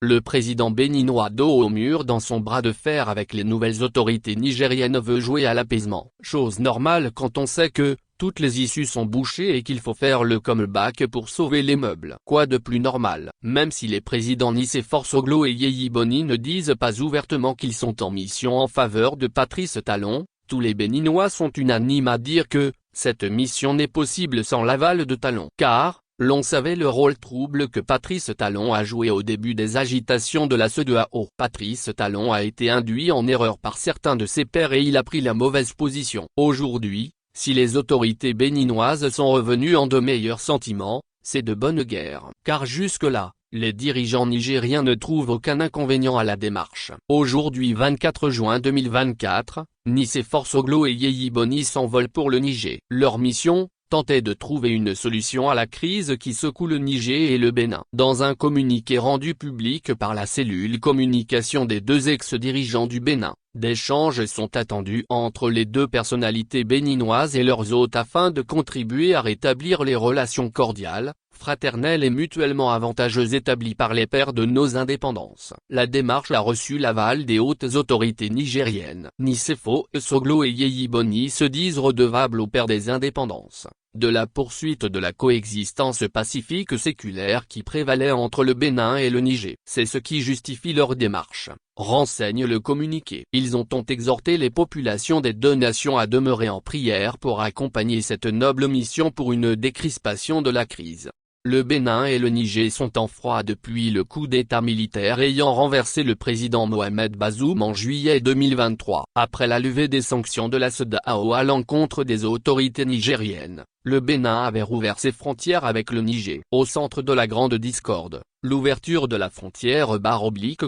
Le président béninois dos au mur dans son bras de fer avec les nouvelles autorités nigériennes veut jouer à l'apaisement. Chose normale quand on sait que toutes les issues sont bouchées et qu'il faut faire le comeback pour sauver les meubles. Quoi de plus normal? Même si les présidents Nicéphore Soglo et Yeyi Boni ne disent pas ouvertement qu'ils sont en mission en faveur de Patrice Talon, tous les Béninois sont unanimes à dire que cette mission n'est possible sans l'aval de Talon. Car, l'on savait le rôle trouble que Patrice Talon a joué au début des agitations de la CEDEAO. Patrice Talon a été induit en erreur par certains de ses pairs et il a pris la mauvaise position. Aujourd'hui, si les autorités béninoises sont revenues en de meilleurs sentiments, c'est de bonne guerre. Car jusque-là, les dirigeants nigériens ne trouvent aucun inconvénient à la démarche. Aujourd'hui 24 juin 2024, Nicéphore Soglo et Yeyi Boni s'envolent pour le Niger. Leur mission, tenter de trouver une solution à la crise qui secoue le Niger et le Bénin. Dans un communiqué rendu public par la cellule communication des deux ex-dirigeants du Bénin, des échanges sont attendus entre les deux personnalités béninoises et leurs hôtes afin de contribuer à rétablir les relations cordiales, fraternelles et mutuellement avantageuses établies par les pères de nos indépendances. La démarche a reçu l'aval des hautes autorités nigériennes. Nicéphore Soglo et Yeyi Boni se disent redevables aux pères des indépendances, de la poursuite de la coexistence pacifique séculaire qui prévalait entre le Bénin et le Niger. C'est ce qui justifie leur démarche, renseigne le communiqué. Ils ont exhorté les populations des deux nations à demeurer en prière pour accompagner cette noble mission pour une décrispation de la crise. Le Bénin et le Niger sont en froid depuis le coup d'État militaire ayant renversé le président Mohamed Bazoum en juillet 2023. Après la levée des sanctions de la CEDEAO à l'encontre des autorités nigériennes, le Bénin avait rouvert ses frontières avec le Niger. Au centre de la grande discorde, l'ouverture de la frontière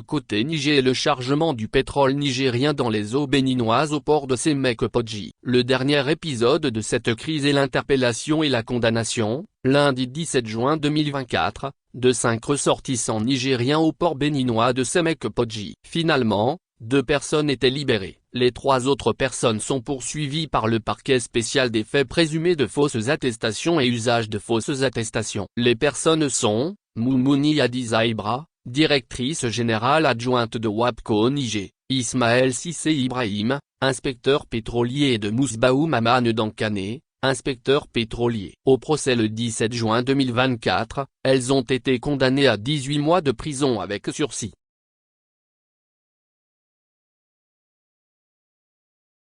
côté Niger et le chargement du pétrole nigérien dans les eaux béninoises au port de Sémèque-Podji. Le dernier épisode de cette crise est l'interpellation et la condamnation, lundi 17 juin 2024, de 5 ressortissants nigériens au port béninois de Sémèque-Podji. Finalement, 2 personnes étaient libérées. Les 3 autres personnes sont poursuivies par le parquet spécial des faits présumés de fausses attestations et usage de fausses attestations. Les personnes sont Moumouni Hadiza Ibra, directrice générale adjointe de WAPCO Niger, Ismaël Sissé Ibrahim, inspecteur pétrolier de Mousbaou Mamane Dankane, inspecteur pétrolier. Au procès le 17 juin 2024, elles ont été condamnées à 18 mois de prison avec sursis.